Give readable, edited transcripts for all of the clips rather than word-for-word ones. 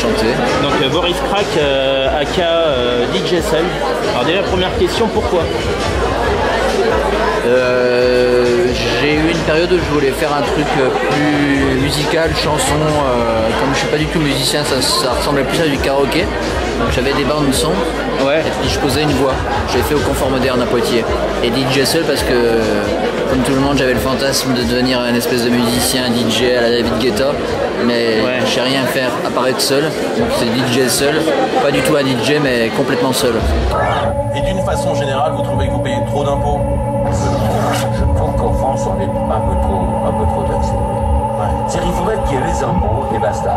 enchanté. Donc Boris Crack, aka DJ Seul. Alors déjà première question, pourquoi? J'ai eu une période où je voulais faire un truc plus musical, chanson. Comme je suis pas du tout musicien, ça ressemblait plus à du karaoké. Donc j'avais des bandes de son. Ouais. Et puis je posais une voix. J'avais fait au Confort Moderne à Poitiers. Et DJ Seul parce que, comme tout le monde, j'avais le fantasme de devenir un espèce de musicien DJ à la David Guetta. Mais ouais, je sais rien faire à part être seul. Donc c'est DJ Seul. Pas du tout un DJ, mais complètement seul. Et d'une façon générale, vous trouvez que vous payez trop d'impôts? Je trouve qu'en France, on est un peu trop taxé. Ouais. C'est-à-dire qu'il faudrait qu'il y ait les impôts et basta.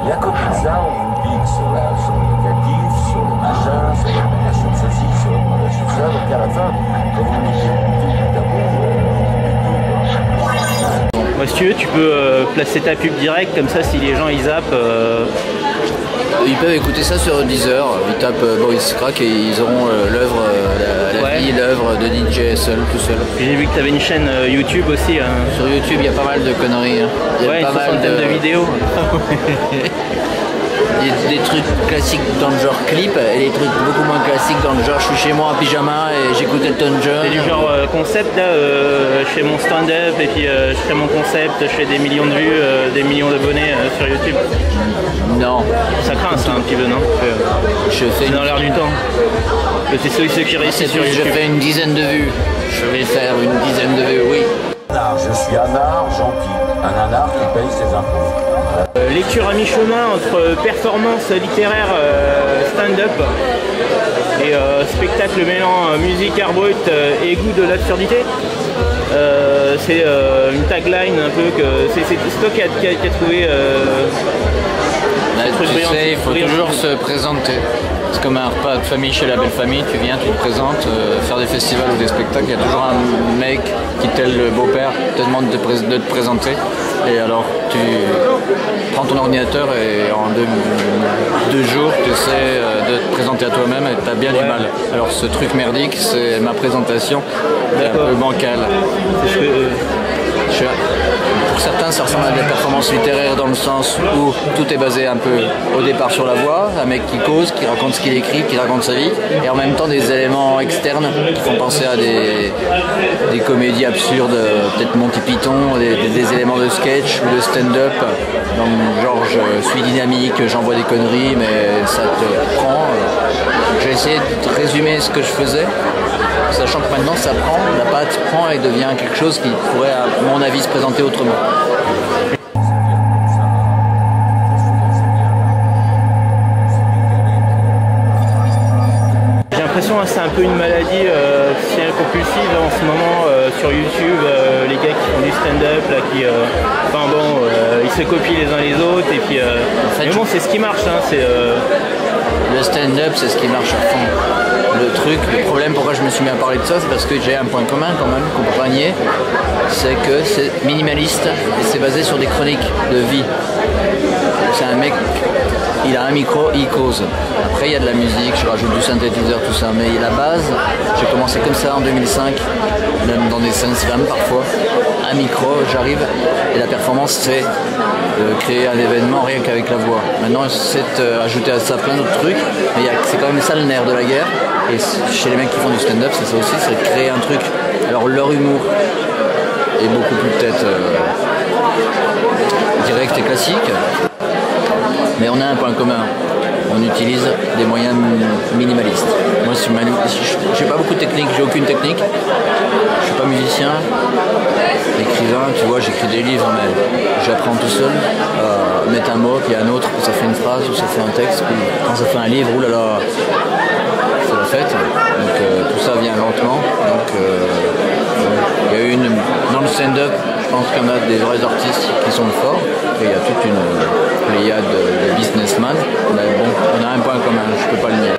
Et à côté de ça, on vous pique sur l'éducatif, sur le machin, sur l'augmentation de ceci, sur l'augmentation de ça. Donc à la fin, quand vous mettez tout d'abord, si tu veux, tu peux placer ta pub direct, comme ça si les gens ils zappent. Ils peuvent écouter ça sur Deezer, ils tapent Boris Crack et ils auront l'œuvre, la vie, l'œuvre de DJ Seul, tout seul. J'ai vu que tu avais une chaîne YouTube aussi. Sur YouTube, il y a pas mal de conneries. Hein. Il y a ouais, pas mal de vidéos. Il y a des trucs classiques dans le genre clip et des trucs beaucoup moins classiques dans le genre je suis chez moi en pyjama et j'écoute Elton John. C'est du genre concept là, je fais mon stand-up et puis je fais mon concept, je fais des millions de vues, des millions d'abonnés sur YouTube. Non. Ça craint ça un petit peu, non? Je fais dans l'air du temps. C'est ceux qui réussissent sur YouTube. Je fais une dizaine de vues. Je vais faire une dizaine de vues, oui. Je suis un art gentil, un anard qui paye ses impôts. Lecture à mi-chemin entre performance littéraire stand-up et spectacle mêlant musique art brut et goût de l'absurdité. C'est une tagline un peu que c'est toi qui a trouvé tu sais, il faut toujours se présenter. C'est comme un repas de famille chez la belle famille, tu viens, tu te présentes, faire des festivals ou des spectacles, il y a toujours un mec qui, tel le beau-père, te demande de te présenter. Et alors tu prends ton ordinateur et en deux jours tu essaies de te présenter à toi-même et tu as bien du mal. Alors ce truc merdique, c'est ma présentation, c'est un peu bancale. Pour certains, ça ressemble à des performances littéraires dans le sens où tout est basé un peu au départ sur la voix, un mec qui cause, qui raconte ce qu'il écrit, qui raconte sa vie, et en même temps des éléments externes qui font penser à des comédies absurdes, peut-être Monty Python, des éléments de sketch ou de stand-up, genre je suis dynamique, j'envoie des conneries, mais ça te prend. J'ai essayé de résumer ce que je faisais, sachant que maintenant ça prend, la pâte prend et devient quelque chose qui pourrait, à mon avis, se présenter autrement. J'ai l'impression que c'est un peu une maladie compulsive en ce moment sur YouTube, les gars qui font du stand-up, là, ils se copient les uns les autres et puis en fait, mais bon c'est ce qui marche, hein, le stand-up c'est ce qui marche à fond. Le problème pourquoi je me suis mis à parler de ça, c'est parce que j'ai un point commun quand même, qu'on peut pas nier, c'est que c'est minimaliste et c'est basé sur des chroniques de vie. C'est un mec, il a un micro, il cause. Après il y a de la musique, je rajoute du synthétiseur, tout ça, mais la base, j'ai commencé comme ça en 2005, même dans des scènes slam parfois, un micro, j'arrive, et la performance c'est créer un événement rien qu'avec la voix. Maintenant c'est ajouter à ça plein d'autres trucs, mais c'est quand même ça le nerf de la guerre. Et chez les mecs qui font du stand-up, c'est ça aussi, c'est créer un truc. Alors leur humour est beaucoup plus peut-être direct et classique, mais on a un point commun. On utilise des moyens minimalistes. Moi, j'ai pas beaucoup de technique, j'ai aucune technique. Je suis pas musicien, écrivain, tu vois, j'écris des livres, mais j'apprends tout seul. Mettre un mot, puis un autre, ça fait une phrase ou ça fait un texte. Puis quand ça fait un livre, oulala, c'est la fête. Donc tout ça vient lentement. Donc il y a dans le stand-up, je pense qu'il y en a des vrais artistes qui sont forts. Et il y a toute une pléiade de businessmen. Mais bon, on a un point commun, je peux pas le nier.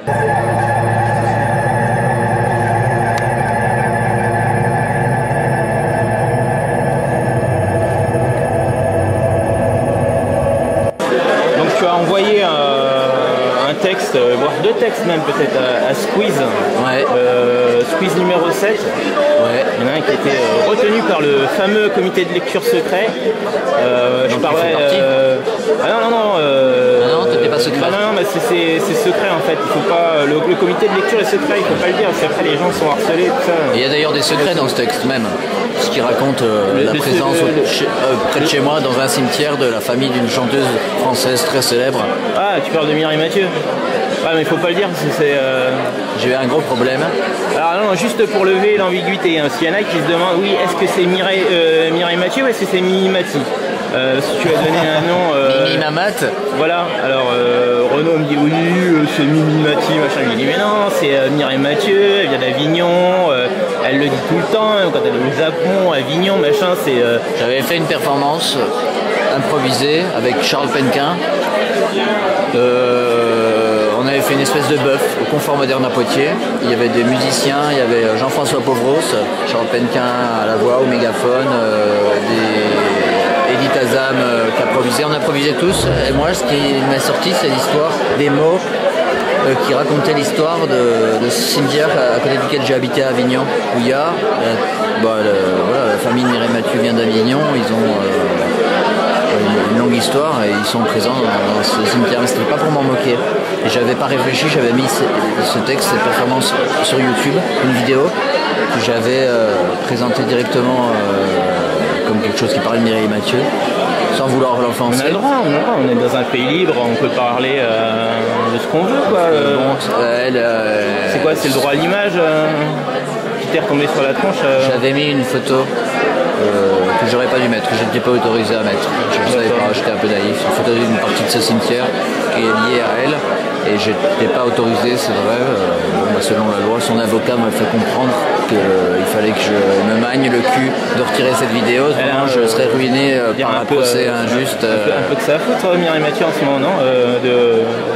Tu as envoyé un texte, voire deux textes même peut-être à Squeeze, ouais. Squeeze numéro 7. Ouais. Il y en a un qui a été retenu par le fameux comité de lecture secret. Je parlais... Ah non, pas secrète. Bah non, mais c'est secret en fait. Il faut pas, le comité de lecture est secret, il faut pas le dire. Parce qu'après les gens sont harcelés, tout ça. Il y a d'ailleurs des secrets dans ce texte même, ce qui raconte la présence près de chez moi dans un cimetière de la famille d'une chanteuse française très célèbre. Ah, tu parles de Mireille Mathieu. Ah mais il faut pas le dire, J'ai eu un gros problème. Alors non, juste pour lever l'ambiguïté, hein, parce qu'il y en a qui se demandent, oui, est-ce que c'est Mireille Mathieu ou est-ce que c'est Mimi Mati si tu as donné un nom... Mimi Mamat. Voilà, alors Renaud me dit, oui, c'est Mimi Mati, machin. Il me dit, mais non, c'est Mireille Mathieu, elle vient d'Avignon, elle le dit tout le temps, quand elle est au Japon, Avignon, machin, c'est... J'avais fait une performance improvisée avec Charles Penquin. On avait fait une espèce de bœuf au Confort Moderne à Poitiers. Il y avait des musiciens, il y avait Jean-François Pauvros, Charles Penquin à la voix, au mégaphone, Edith Azam qui improvisait. On improvisait tous. Et moi, ce qui m'a sorti, c'est l'histoire des mots qui racontaient l'histoire de ce cimetière à côté duquel j'ai habité à Avignon, où il y a la famille de Mireille Mathieu vient d'Avignon. Ils ont une longue histoire et ils sont présents dans ce cimetière, mais c'était pas pour m'en moquer. Et j'avais pas réfléchi, j'avais mis ce texte, cette performance sur YouTube, une vidéo que j'avais présentée directement comme quelque chose qui parlait de Mireille Mathieu, sans vouloir l'enfoncer. On a le droit, on est dans un pays libre, on peut parler de ce qu'on veut, quoi. C'est quoi, c'est le droit à l'image qui t'est retombé sur la tronche J'avais mis une photo que j'aurais pas dû mettre, que je n'étais pas autorisé à mettre. Je ne savais pas, j'étais un peu naïf. Une photo d'une partie de ce cimetière qui est liée à elle et je n'étais pas autorisé, c'est vrai. Selon la loi, son avocat m'a fait comprendre qu'il fallait que je me magne le cul de retirer cette vidéo, sinon je serais ruiné par un procès injuste. Un peu que ça à foutre, Mireille Mathieu en ce moment, non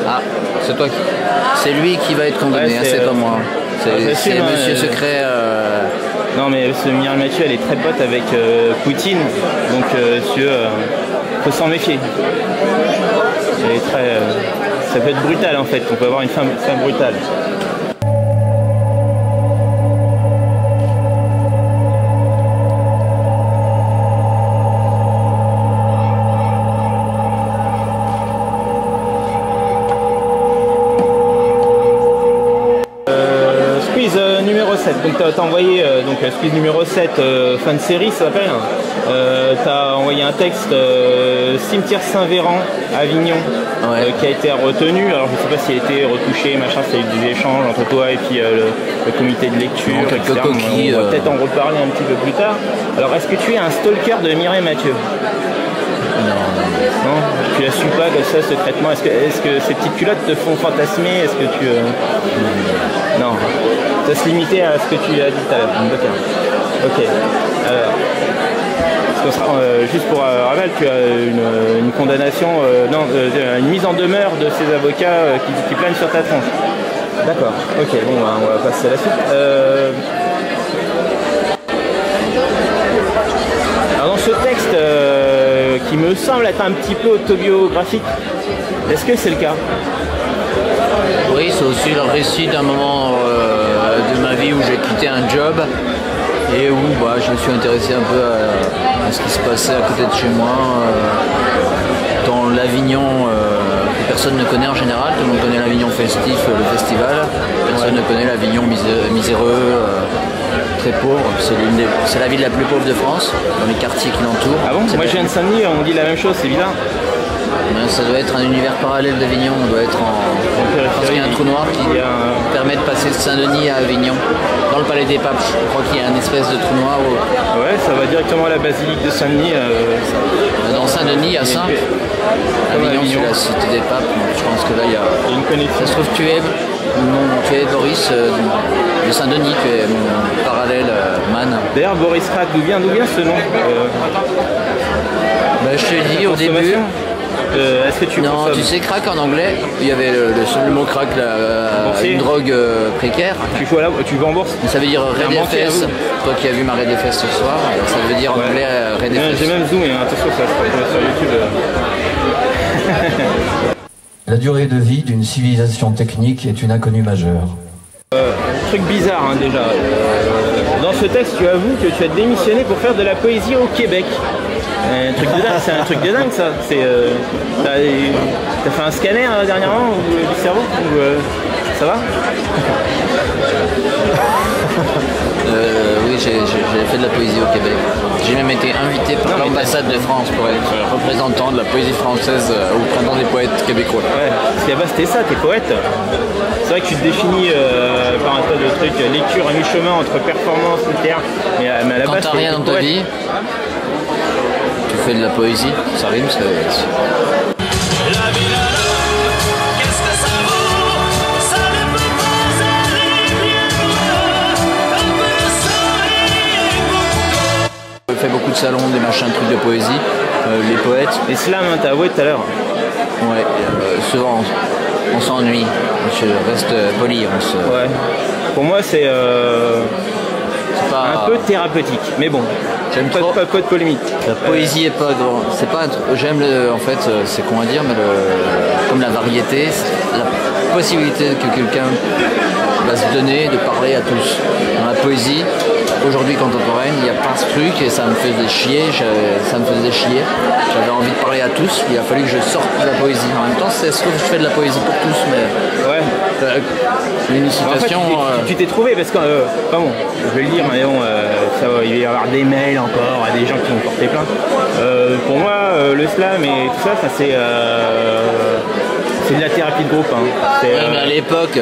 Ah, c'est toi qui... C'est lui qui va être condamné, c'est pas moi. C'est Monsieur Secret. Non mais Mireille Mathieu elle est très pote avec Poutine, donc faut s'en méfier. Elle est très, ça peut être brutal en fait, on peut avoir une femme brutale. Donc t'as envoyé Squeeze numéro 7 fin de série, ça s'appelle. T'as envoyé un texte Cimetière Saint-Véran, Avignon, qui a été retenu. Alors je sais pas s'il a été retouché, machin, c'est des échanges entre toi et puis le comité de lecture, etc. On va peut-être en reparler un petit peu plus tard. Alors est-ce que tu es un stalker de Mireille Mathieu? Non, tu la suis pas comme ça secrètement. Est-ce que ces petites culottes te font fantasmer? Est-ce que tu... Non, ça se limitait à ce que tu as dit tout à l'heure. Ok. Juste pour rappel, tu as une condamnation, une mise en demeure de ces avocats qui planent sur ta tronche. D'accord. Ok, bon, on va passer à la suite. Alors dans ce texte qui me semble être un petit peu autobiographique, est-ce que c'est le cas? Oui, c'est aussi le récit d'un moment de ma vie où j'ai quitté un job et où je me suis intéressé un peu à ce qui se passait à côté de chez moi, dans l'Avignon que personne ne connaît en général. Tout le monde connaît l'Avignon festif, le festival. Personne ne connaît l'Avignon miséreux, très pauvre. C'est la ville la plus pauvre de France, dans les quartiers qui l'entourent. Ah bon? Moi je viens de Saint-Denis, on dit la même chose, c'est bizarre. Ça doit être un univers parallèle d'Avignon, on doit être parce qu'il y a un trou noir qui permet de passer de Saint-Denis à Avignon, dans le Palais des Papes. Je crois qu'il y a une espèce de trou noir. Ouais, ça va directement à la basilique de Saint-Denis. Dans Saint-Denis, à Saint. Avignon, c'est la cité des Papes, donc je pense que là il y a une connexion. Ça se trouve tu es Boris de Saint-Denis, tu es mon parallèle man. D'ailleurs, Boris Rack, d'où vient ce nom Je te dis au début. Est-ce que tu Non, tu sais, crack en anglais, il y avait le mot crack, une drogue précaire. Tu joues en bourse? Ça veut dire raid des fesses. Toi qui as vu ma raid des fesses ce soir, ça veut dire en anglais raid des fesses. J'ai même zoomé, attention, ça se trouve sur YouTube. La durée de vie d'une civilisation technique est une inconnue majeure. Truc bizarre déjà. Dans ce texte, tu avoues que tu as démissionné pour faire de la poésie au Québec. C'est un truc de dingue ça. T'as fait un scanner dernièrement du cerveau ou, ça va? Oui, j'ai fait de la poésie au Québec. J'ai même été invité par l'ambassade de France pour être représentant de la poésie française au printemps des poètes québécois. Ouais, parce qu'à base c'était ça, t'es poète. C'est vrai que tu te définis par un tas de trucs, lecture à mi-chemin entre performance, littéraire, mais à la quand base t'as rien dans ta vie, tu fais de la poésie, ça rime, c'est... fait beaucoup de salons, des machins, trucs de poésie, les poètes. Les slams, hein, t'as avoué tout à l'heure. Ouais, souvent on s'ennuie, je reste poli. Ouais. Pour moi c'est pas... un peu thérapeutique, mais bon, j'aime pas de polémique. La poésie est pas grand, c'est pas j'aime en fait, c'est con à dire, mais comme la variété, la possibilité que quelqu'un va se donner de parler à tous. Dans la poésie, aujourd'hui contemporaine, il n'y a pas ce truc et ça me faisait chier, j'avais envie de parler à tous, il a fallu que je sorte de la poésie. En même temps, c'est ce que je fais de la poésie pour tous, mais... Ouais. Une citation... En fait, tu t'es trouvé, parce que... bon, je vais le dire, mais bon, ça va, il va y avoir des mails encore, à des gens qui vont porter plainte. Pour moi, le slam et tout ça, c'est de la thérapie de groupe. Hein. Mais à l'époque,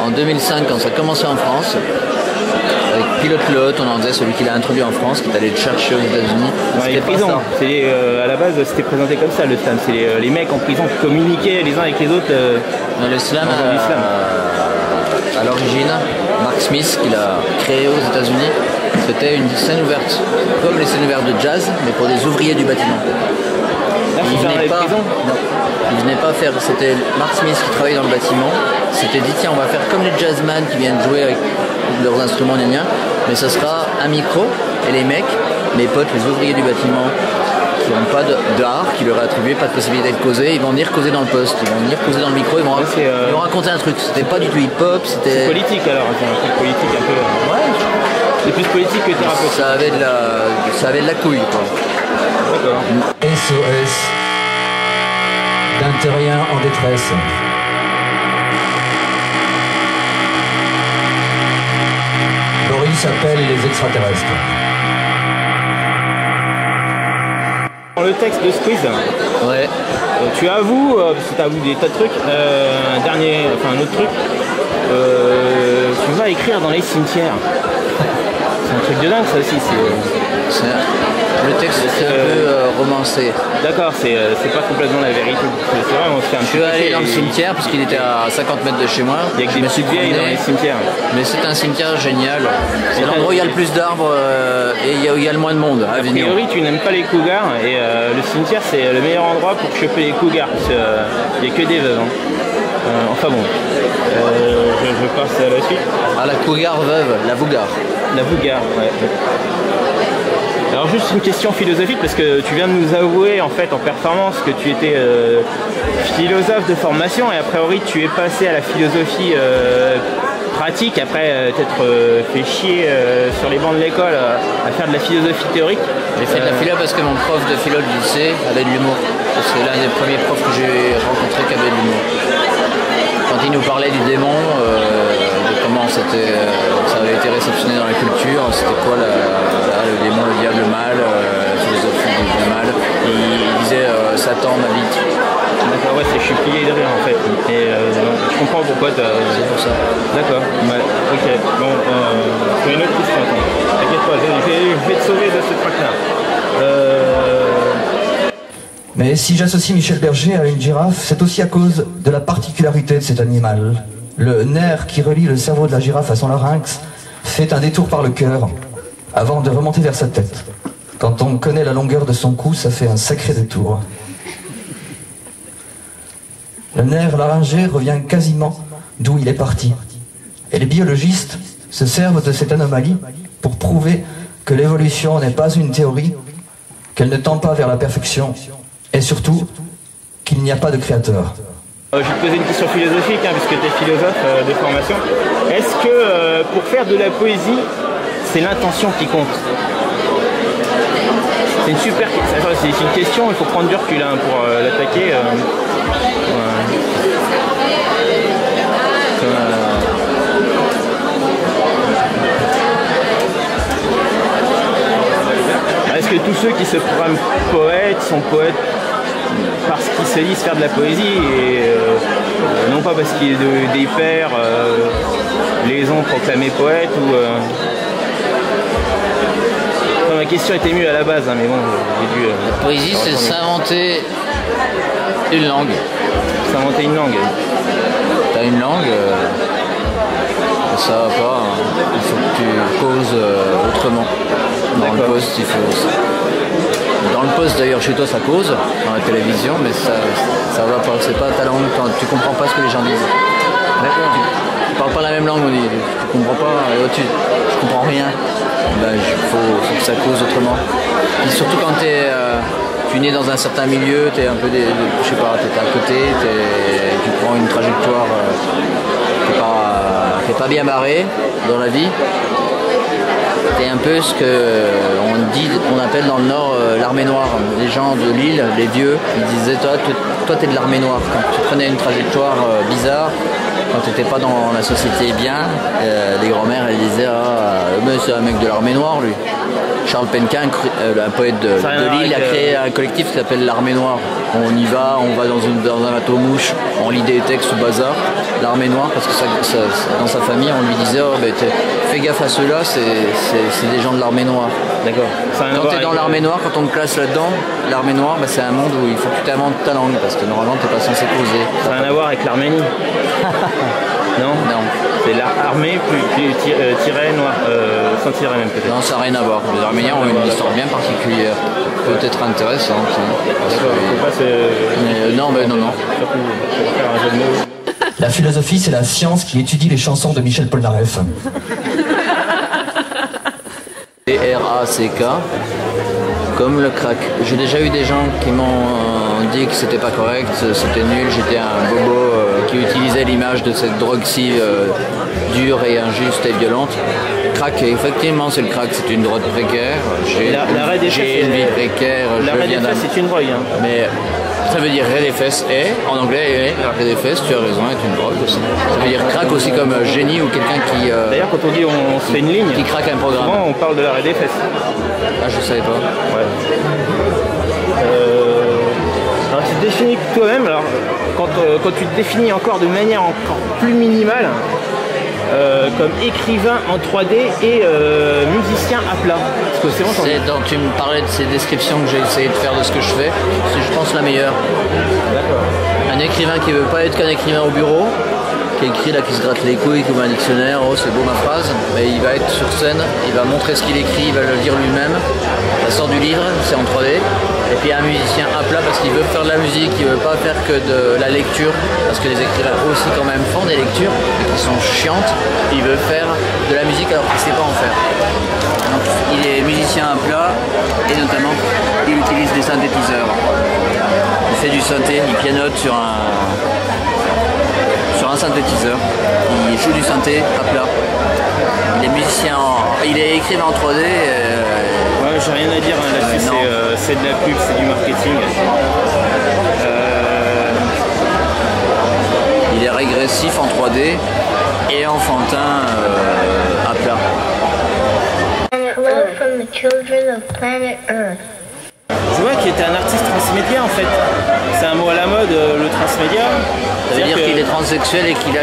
en 2005, quand ça a commencé en France, avec Pilote Lot, on en disait celui qui l'a introduit en France, qui est allé le chercher aux États-Unis. Ouais, les prisons. À la base, c'était présenté comme ça le slam. C'est les mecs en prison qui communiquaient les uns avec les autres. Le slam, à l'origine, Mark Smith, qui l'a créé aux États-Unis, c'était une scène ouverte, comme les scènes ouvertes de jazz, mais pour des ouvriers du bâtiment. Il venait pas faire, c'était Mark Smith qui travaillait dans le bâtiment, s'était dit tiens on va faire comme les jazzman qui viennent jouer avec leurs instruments mais ça sera un micro et les mecs, mes potes, les ouvriers du bâtiment qui n'ont pas d'art, qui leur a attribué pas de possibilité de causer, ils vont venir causer dans le poste, ils vont venir causer dans le micro, ils vont raconter un truc, c'était pas du tout hip-hop, c'était... C'est politique alors, c'est un truc politique un peu... Ouais. C'est plus politique que thérapeutique. Ça avait de la couille quoi. D'accord. SOS d'un terrien en détresse. Boris appelle les extraterrestres. Dans le texte de Squeeze, ouais. Tu avoues, parce que tu avoues des tas de trucs, un autre truc, tu vas écrire dans les cimetières. C'est un truc de dingue ça aussi. Le texte est un peu romancé. D'accord, c'est pas complètement la vérité. C'est vrai, on se fait un Je suis allé dans le cimetière parce qu'il était à 50 mètres de chez moi. Il y a que des petites vieilles dans les cimetières. Mais c'est un cimetière génial. C'est l'endroit où il y a le plus d'arbres et il y a le moins de monde. A priori, tu n'aimes pas les cougars et le cimetière c'est le meilleur endroit pour choper les cougars parce qu'il n'y a que des veuves. Enfin bon, je passe à la suite. Ah, la cougar veuve, la vougar. La vougar, ouais. Alors juste une question philosophique parce que tu viens de nous avouer en fait en performance que tu étais philosophe de formation et a priori tu es passé à la philosophie pratique après t'être fait chier sur les bancs de l'école à faire de la philosophie théorique. J'ai fait de la philo parce que mon prof de philo du lycée avait de l'humour. C'est l'un des premiers profs que j'ai rencontré qui avait de l'humour. Quand il nous parlait du démon, de comment ça avait été réceptionné dans la culture, c'était quoi le démon, le diable, le mal, la philosophie du mal. Il disait Satan m'habite. D'accord, ouais, je suis plié de rire en fait. Et je comprends pourquoi c'est pour ça. D'accord, ouais, ok. Bon, c'est une autre question. T'inquiète pas, je vais te sauver de ce truc-là. Mais si j'associe Michel Berger à une girafe, c'est aussi à cause de la particularité de cet animal. Le nerf qui relie le cerveau de la girafe à son larynx fait un détour par le cœur avant de remonter vers sa tête. Quand on connaît la longueur de son cou, ça fait un sacré détour. Le nerf laryngé revient quasiment d'où il est parti. Et les biologistes se servent de cette anomalie pour prouver que l'évolution n'est pas une théorie, qu'elle ne tend pas vers la perfection, et surtout qu'il n'y a pas de créateur. Je vais te poser une question philosophique, puisque tu es philosophe de formation. Est-ce que pour faire de la poésie, c'est l'intention qui compte? C'est une super c'est une question, il faut prendre du recul hein, pour l'attaquer. Est-ce que tous ceux qui se proclament poètes sont poètes parce qu'ils se disent faire de la poésie et non pas parce qu'ils des pères les ont proclamés poètes ou ma question était mieux à la base hein, mais bon j'ai dû la poésie c'est s'inventer une langue. S'inventer une langue. T'as une langue ça va pas hein. Il faut que tu causes autrement. Dans le poste il faut. Dans le poste d'ailleurs chez toi ça cause dans la télévision mais ça va pas, c'est pas ta langue quand tu comprends pas ce que les gens disent. D'accord. Tu parles pas la même langue, on dit, tu comprends pas, je comprends rien. Ben, faut que ça cause autrement. Et surtout quand tu es né dans un certain milieu, tu es un peu je sais pas, t'es à côté, tu prends une trajectoire qui est pas bien barrée dans la vie. C'est un peu ce qu'on appelle dans le Nord l'armée noire. Les gens de l'île, les vieux, ils disaient toi t'es de l'armée noire. Quand tu prenais une trajectoire bizarre, quand tu n'étais pas dans la société bien, les grand-mères elles disaient mais c'est un mec de l'armée noire lui. Charles Penquin, un poète de Lille, a créé un collectif qui s'appelle l'Armée Noire. On y va, on va dans un bateau mouche, on lit des textes au bazar. L'Armée Noire, parce que dans sa famille, on lui disait fais gaffe à ceux-là, c'est des gens de l'Armée Noire. D'accord. Quand tu es dans l'Armée Noire, quand on te classe là-dedans, l'Armée Noire, c'est un monde où il faut que tu inventes ta langue, parce que normalement, tu n'es pas censé causer. Ça n'a rien à voir avec l'Arménie. Non. C'est l'armée plus tiret noir, sans tiret même peut-être. Non, ça n'a rien à voir. Les Arméniens ont une histoire bien particulière, peut-être intéressante. Non. La philosophie, c'est la science qui étudie les chansons de Michel Polnareff. C-R-A-C-K, comme le crack. J'ai déjà eu des gens qui m'ont dit que c'était pas correct, c'était nul, j'étais un bobo qui utilisait l'image de cette drogue si dure et injuste et violente. Crack, effectivement c'est le crack, c'est une drogue précaire. J'ai une vie précaire. L'arrêt des fesses c'est une drogue. Hein. Mais ça veut dire arrêt des fesses en anglais l'arrêt des fesses, tu as raison, est une drogue aussi. Ça veut dire crack aussi comme génie ou quelqu'un qui. D'ailleurs quand on dit on se fait une ligne, qui craque un programme. Souvent on parle de l'arrêt des fesses. Ah je savais pas. Ouais. Alors tu te définis toi-même, alors quand tu te définis encore de manière encore plus minimale, comme écrivain en 3D et musicien à plat. Parce que tu me parlais de ces descriptions que j'ai essayé de faire de ce que je fais, c'est je pense la meilleure. D'accord. Un écrivain qui veut pas être qu'un écrivain au bureau, qui écrit là, qui se gratte les couilles comme un dictionnaire, oh c'est beau ma phrase, mais il va être sur scène, il va montrer ce qu'il écrit, il va le dire lui-même, ça sort du livre, c'est en 3D. Et puis un musicien à plat parce qu'il veut faire de la musique, il veut pas faire que de la lecture, parce que les écrivains aussi quand même font des lectures, mais qui sont chiantes, il veut faire de la musique alors qu'il sait pas en faire. Donc il est musicien à plat, et notamment il utilise des synthétiseurs. Il fait du synthé, il pianote sur un synthétiseur, il joue du synthé à plat. Il est musicien, il est écrivain en 3D. Ouais, j'ai rien à dire hein, là-dessus, c'est de la pub, c'est du marketing. Il est régressif en 3D et enfantin à plat. Hello from the children of planet Earth. Je vois qu'il était un artiste transmédia en fait. C'est un mot à la mode, le transmédia. Ça veut dire qu'il est transsexuel et qu'il a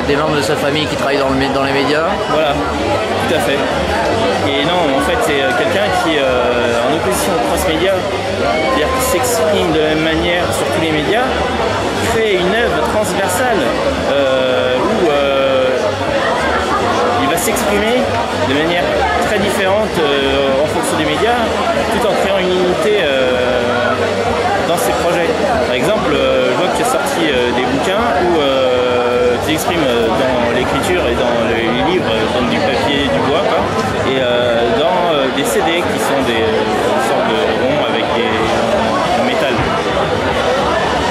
des membres de sa famille qui travaillent dans les médias. Voilà, tout à fait. Et non, en fait, c'est quelqu'un qui est en opposition au transmédia, c'est-à-dire qui s'exprime de la même manière sur tous les médias, fait une œuvre transversale où il va s'exprimer de manière très différente en fonction des médias, tout en créant une unité dans ses projets. Par exemple, je vois que tu as sorti des bouquins où tu t'exprimes dans l'écriture et dans les livres, dans du papier et du bois, quoi, et dans des CD qui sont des sortes de ronds avec en métal.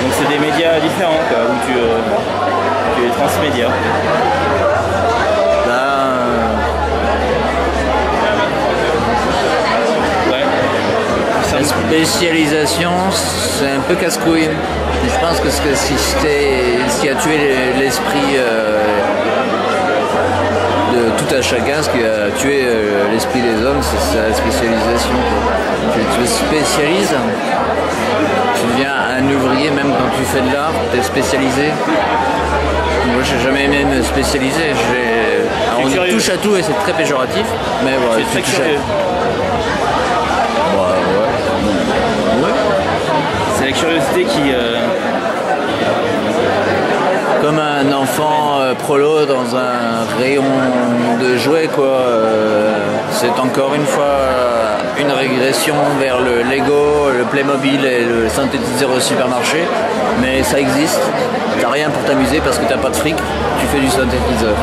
Donc c'est des médias différents quoi, où tu es transmédia. Est-ce spécialisation, c'est un peu casse-couille. Je pense que ce qui a tué l'esprit de tout à chacun, ce qui a tué l'esprit des hommes, c'est sa spécialisation. Tu te spécialises, tu deviens un ouvrier, même quand tu fais de l'art, tu es spécialisé. Moi, j'ai jamais aimé me spécialiser. On dit touche à tout et c'est très péjoratif, mais voilà, c'est très curieux. Ouais. C'est la curiosité qui... Comme un enfant prolo dans un rayon de jouets, quoi. C'est encore une fois une régression vers le Lego, le Playmobil et le synthétiseur au supermarché, mais ça existe. T'as rien pour t'amuser parce que t'as pas de fric, tu fais du synthétiseur.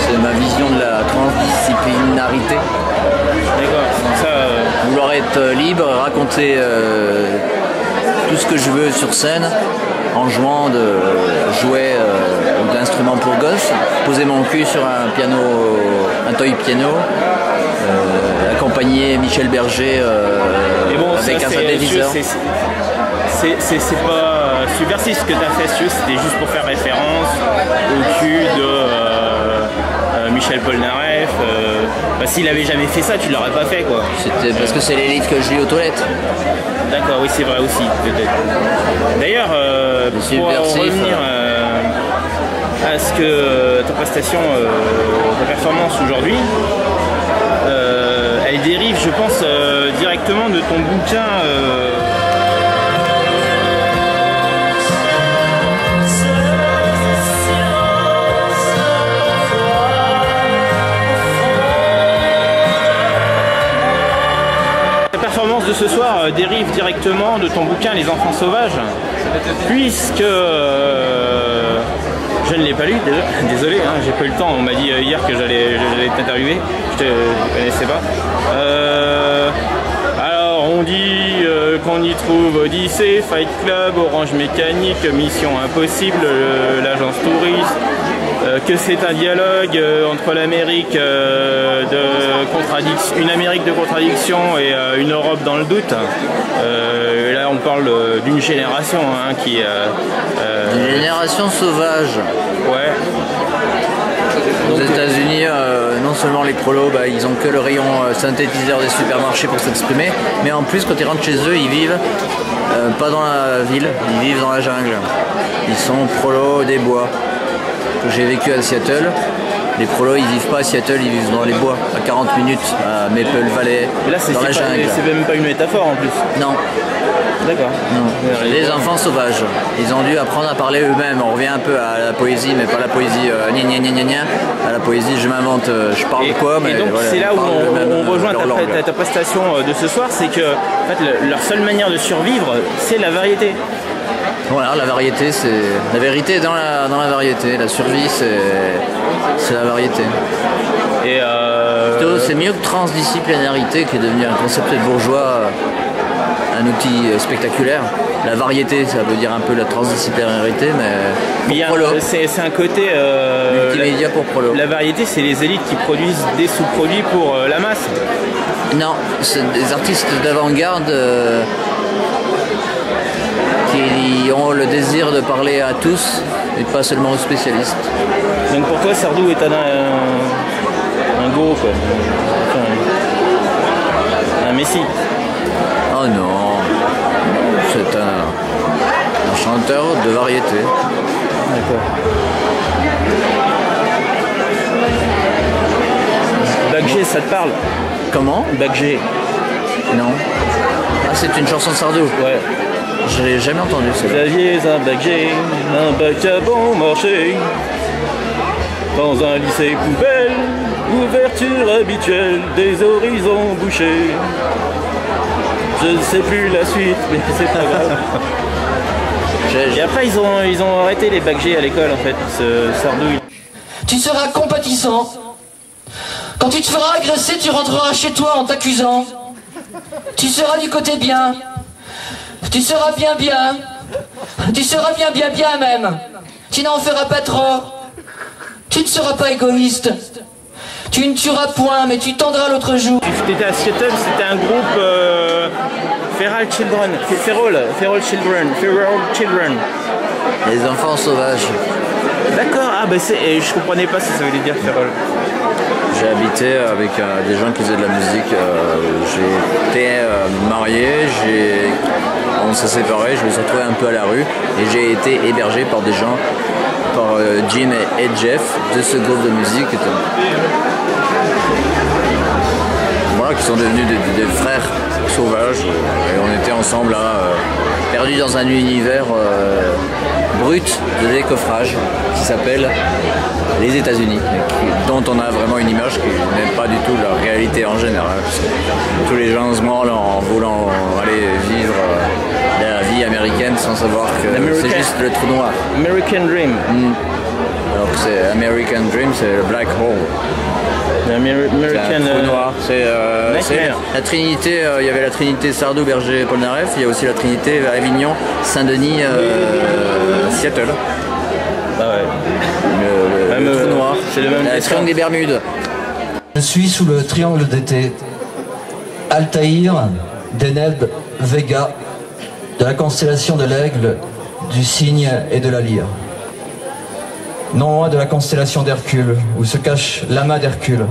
C'est ma vision de la transdisciplinarité. D'accord, donc ça... Vouloir être libre, raconter tout ce que je veux sur scène, en jouant de jouets ou d'instruments pour gosses, poser mon cul sur un piano, un toy piano, accompagner Michel Berger avec un synthétiseur. C'est pas subversif ce que tu as fait, c'était juste pour faire référence au cul de Michel Polnareff. S'il avait jamais fait ça, tu l'aurais pas fait, quoi. C'était parce que c'est les livres que je lis aux toilettes. D'accord, oui, c'est vrai aussi, peut-être. D'ailleurs, pour revenir à ce que ta prestation, ta performance aujourd'hui, elle dérive, je pense, directement de ton bouquin. De ce soir dérive directement de ton bouquin Les Enfants Sauvages, puisque je ne l'ai pas lu, désolé, hein, j'ai pas eu le temps, on m'a dit hier que j'allais t'interviewer, je ne connaissais pas. Alors on dit qu'on y trouve Odyssée, Fight Club, Orange Mécanique, Mission Impossible, l'agence touriste, que c'est un dialogue entre l'Amérique une Amérique de contradiction et une Europe dans le doute. Là on parle d'une génération hein, qui... Une génération sauvage. Ouais. Aux États-Unis, non seulement les prolos, ils ont que le rayon synthétiseur des supermarchés pour s'exprimer, mais en plus quand ils rentrent chez eux, ils vivent pas dans la ville, ils vivent dans la jungle. Ils sont prolos des bois. J'ai vécu à Seattle. Les prolos, ils vivent pas à Seattle, ils vivent dans les bois, à 40 minutes, à Maple Valley, dans la jungle. C'est même pas une métaphore en plus. Non. D'accord. Les enfants sauvages. Ils ont dû apprendre à parler eux-mêmes. On revient un peu à la poésie, mais pas la poésie à la poésie, je m'invente, je parle de quoi, mais et donc voilà, c'est là où on rejoint ta prestation de ce soir, c'est que en fait, leur seule manière de survivre, c'est la variété. Voilà, la variété, c'est la vérité dans la variété. La survie, c'est la variété. Et c'est mieux que transdisciplinarité, qui est devenu un concept bourgeois, un outil spectaculaire. La variété, ça veut dire un peu la transdisciplinarité, mais c'est un côté multimédia pour prolo. La variété, c'est les élites qui produisent des sous-produits pour la masse. Non, c'est des artistes d'avant-garde. Qui ont le désir de parler à tous et pas seulement aux spécialistes. Donc pour toi, Sardou est un gourou, quoi. Enfin, un messie. Oh non, c'est un chanteur de variété. D'accord. Bac-G, ça te parle? Comment? Bac-G. Non. Ah, c'est une chanson de Sardou? Ouais. Je l'ai jamais entendu. Xavier, un bac-G, un bac à bon marché. Dans un lycée poubelle, ouverture habituelle des horizons bouchés. Je ne sais plus la suite, mais c'est pas grave. Et après, ils ont arrêté les bac-G à l'école, en fait, ce Sardouille. Tu seras compatissant. Quand tu te feras agresser, tu rentreras chez toi en t'accusant. Tu seras du côté bien. Tu seras bien. Tu seras bien même. Tu n'en feras pas trop. Tu ne seras pas égoïste. Tu ne tueras point, mais tu tendras l'autre jour. Tu étais à Seattle, c'était un groupe Feral Children. Feral Children. Les enfants sauvages. D'accord, ah bah je comprenais pas ce que ça voulait dire Feral. J'ai habité avec des gens qui faisaient de la musique. J'ai été marié, on s'est séparés, je me suis retrouvé un peu à la rue et j'ai été hébergé par des gens, par Jim et Jeff de ce groupe de musique. Voilà, qui sont devenus des frères sauvages et on était ensemble là, perdus dans un univers brut de décoffrage qui s'appelle les États-Unis, dont on a vraiment une image qui n'est pas du tout la réalité en général. Tous les gens se branlent en voulant aller vivre la vie américaine sans savoir que c'est juste le trou noir. American Dream. Alors que c'est American Dream, c'est le Black Hole. American trou noir. C'est la Trinité. Il y avait la Trinité Sardou, Berger, Polnareff. Il y a aussi la Trinité Avignon, Saint-Denis, Seattle. Ah ouais. Le trou noir. C'est le même triangle des Bermudes. Je suis sous le triangle d'été. Altaïr, Deneb, Vega, de la constellation de l'Aigle, du Cygne et de la Lyre. Non loin de la constellation d'Hercule, où se cache l'amas d'Hercule.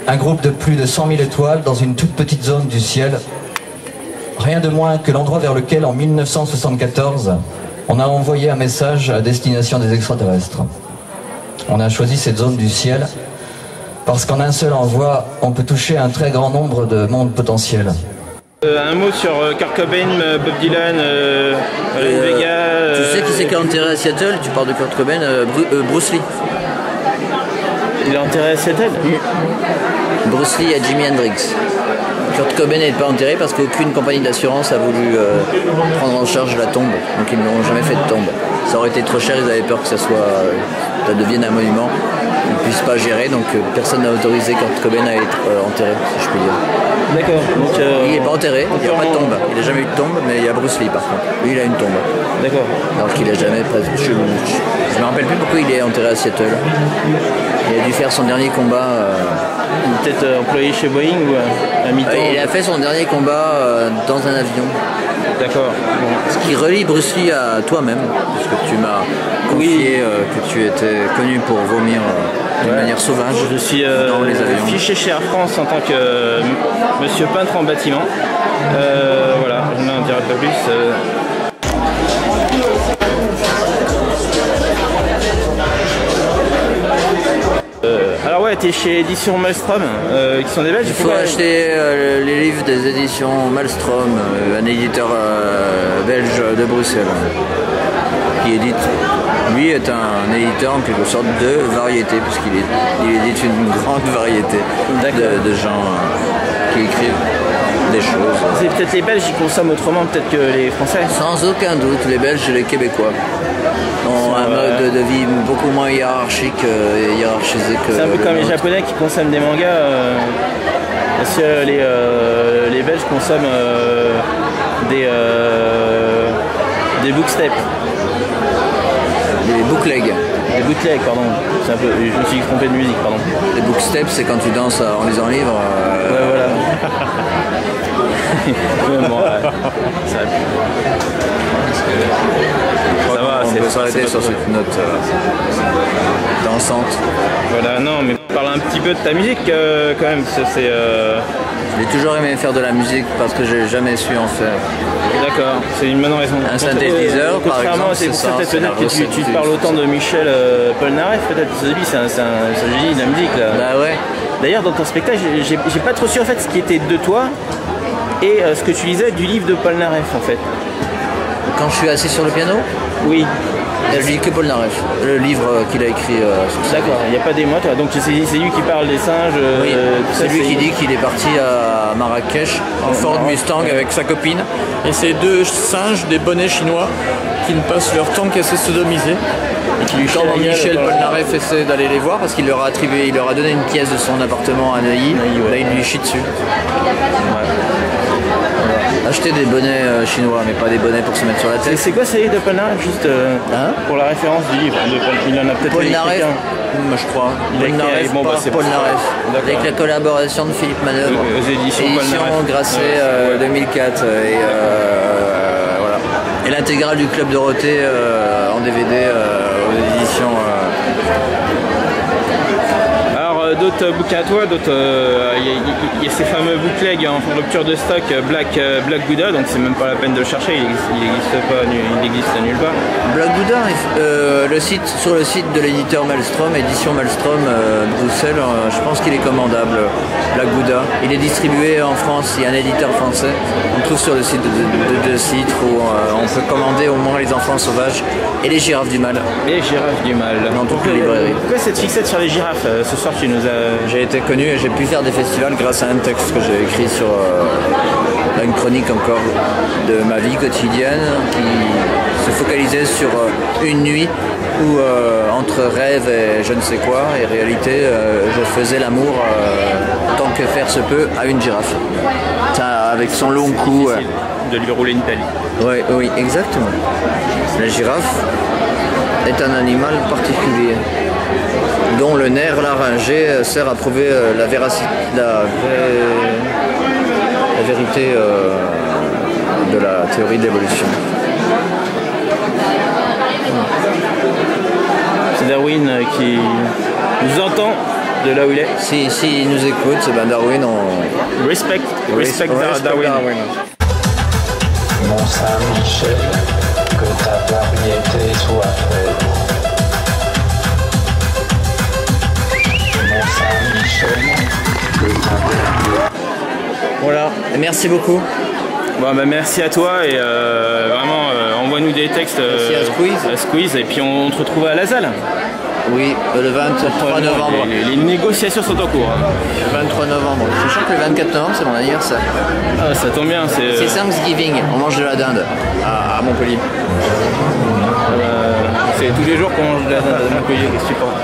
Un groupe de plus de 100 000 étoiles dans une toute petite zone du ciel. Rien de moins que l'endroit vers lequel, en 1974, on a envoyé un message à destination des extraterrestres. On a choisi cette zone du ciel parce qu'en un seul envoi, on peut toucher un très grand nombre de mondes potentiels. Un mot sur Kurt Cobain, Bob Dylan, Vega. Tu sais qui c'est qui est enterré à Seattle? Tu parles de Kurt Cobain, Bruce Lee. Il est enterré à Seattle? Bruce Lee et Jimi Hendrix. Kurt Cobain n'est pas enterré parce qu'aucune compagnie d'assurance a voulu prendre en charge la tombe, donc ils n'ont jamais fait de tombe. Ça aurait été trop cher, ils avaient peur que ça devienne un monument, ils ne puissent pas gérer, donc personne n'a autorisé Kurt Cobain à être enterré, si je puis dire. D'accord. Donc, il n'est pas enterré, il n'y a pas de tombe, il n'a jamais eu de tombe, mais il y a Bruce Lee par contre. Lui il a une tombe. D'accord. Alors qu'il n'a jamais je me rappelle plus pourquoi il est enterré à Seattle. Il a dû faire son dernier combat. Peut-être employé chez Boeing ou à mi-temps. Il a fait son dernier combat dans un avion. D'accord. Bon. Ce qui relie Bruce Lee à toi-même, parce que tu m'as confié que tu étais connu pour vomir d'une manière sauvage. Je suis dans les avions. Fiché chez Air France en tant que monsieur peintre en bâtiment. Voilà, je n'en dirai pas plus. Alors ouais, t'es chez Éditions Maelstrom, qui sont des Belges. Il faut acheter les livres des éditions Maelstrom, un éditeur belge de Bruxelles, qui édite. Lui est un éditeur en quelque sorte de variété, puisqu'il édite une grande variété de gens qui écrivent des choses. C'est peut-être les Belges qui consomment autrement peut-être que les Français. Sans aucun doute, les Belges et les Québécois ont un mode de vie beaucoup moins hiérarchique et hiérarchisé que. C'est un peu comme les Japonais qui consomment des mangas. Parce que les Belges consomment des booksteps. Des bootlegs. Des bootlegs, pardon. C'est un peu, je me suis trompé de musique, pardon. Les booksteps, c'est quand tu danses en lisant un livre. Ouais, voilà. Bon, ça va, on peut s'arrêter sur cette note dansante. Voilà, non, mais parle un petit peu de ta musique quand même. J'ai toujours aimé faire de la musique parce que j'ai jamais su en faire. D'accord, c'est une bonne raison. Un synthétiseur, par exemple, c'est peut-être que tu parles autant de Michel Polnareff, peut-être. C'est un génie de la musique, là. Bah ouais. D'ailleurs, dans ton spectacle, j'ai pas trop su en fait ce qui était de toi et ce que tu lisais du livre de Polnareff, en fait. Quand je suis assis sur le piano? Oui. Je lis que Polnareff, le livre qu'il a écrit sur ça. D'accord, il n'y a pas des mots, toi. Donc c'est lui qui parle des singes. Oui. C'est lui qui dit qu'il est parti à Marrakech en Ford Mustang avec sa copine et ces deux singes, des bonnets chinois, qui ne passent leur temps qu'à se sodomiser. Et qui lui quand Michel Polnareff essaie d'aller les voir parce qu'il leur a donné une pièce de son appartement à Neuilly, là il lui chie dessus. Ouais. acheter des bonnets chinois, mais pas des bonnets pour se mettre sur la tête. C'est quoi ça y est de Polnareff, juste pour la référence du livre il en a peut-être Polnareff, écrit je crois. Polnareff, bon, bah, c'est Polnareff. Avec la collaboration de Philippe Manœuvre. Aux éditions Grasset 2004. Et voilà. Et l'intégrale du Club Dorothée en DVD aux éditions. D'autres bouquins à toi, il y a ces fameux bootlegs en rupture de stock Black Buddha, donc c'est même pas la peine de le chercher, il existe nulle part. Black Buddha, sur le site de l'éditeur Maelstrom, édition Maelstrom Bruxelles, je pense qu'il est commandable, Black Buddha. Il est distribué en France, il y a un éditeur français, on le trouve sur le site de Citre où on peut commander au moins Les Enfants Sauvages et Les Girafes du Mal. Les Girafes du Mal. Dans toutes les librairies. Pourquoi cette fixette sur les girafes? Ce soir tu nous as... J'ai été connu et j'ai pu faire des festivals grâce à un texte que j'ai écrit sur une chronique encore de ma vie quotidienne qui se focalisait sur une nuit où entre rêve et je ne sais quoi et réalité je faisais l'amour tant que faire se peut à une girafe. Ça, avec son long cou. De lui rouler une pelle. Oui, exactement. La girafe est un animal particulier dont le nerf laryngé sert à prouver la vérité de la théorie de l'évolution. C'est Darwin qui nous entend de là où il est. Si il nous écoute, c'est ben Darwin, Respect Darwin. Mon Saint-Michel, que ta variété soit faite. Mon Saint-Michel, que ta variété. Voilà, merci beaucoup. Bon, bah, merci à toi et vraiment envoie-nous des textes merci à Squeeze et puis on te retrouve à la salle. Oui, le 23 novembre. Les négociations sont en cours. Le 23 novembre. Sachant que le 24 novembre, c'est mon anniversaire. Ah, ça tombe bien. C'est Thanksgiving. On mange de la dinde à Montpellier. C'est tous les jours qu'on mange de la dinde à Montpellier. Qu'est-ce que tu penses?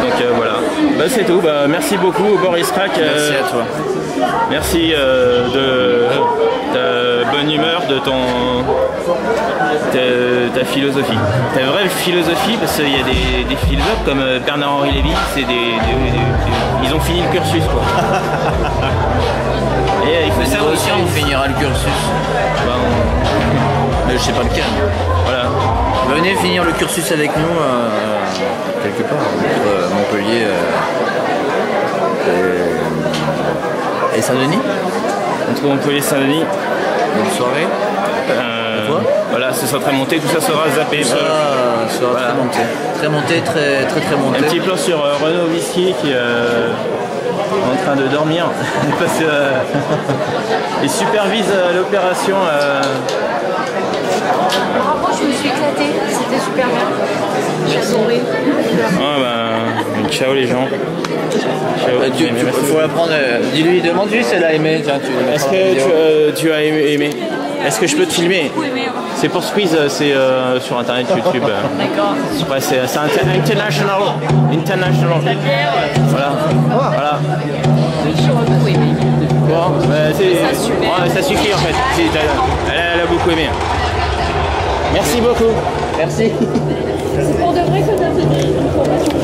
Donc voilà. Bah, c'est tout. Bah, merci beaucoup, Boris Crack. Merci à toi. Merci de ta bonne humeur, de ta philosophie. Ta vraie philosophie, parce qu'il y a des philosophes comme Bernard-Henri Lévy, ils ont fini le cursus, quoi. Et il faut savoir aussi on finira le cursus. Mais je sais pas lequel. Voilà. Venez finir le cursus avec nous quelque part entre Montpellier et Saint-Denis. Entre Montpellier et Saint-Denis. Bonne soirée. Voilà, ce sera très monté, tout ça sera zappé. Ça sera voilà. Très monté, très monté. Un petit plan sur Renaud Whisky qui est en train de dormir parce que il supervise l'opération. Bravo, je me suis éclatée, c'était super bien. J'ai adoré. Ciao les gens. Il faut apprendre. Dis-lui, demande-lui si elle a aimé. Est-ce que tu as aimé? Est-ce que je peux te filmer? C'est pour Squeeze, c'est sur internet, YouTube. D'accord. Ouais, c'est international. Voilà. J'aurais beaucoup aimé. Bon, ça suffit en fait. Elle a beaucoup aimé. Merci beaucoup. Merci. C'est pour de vrai que t'as fait des informations.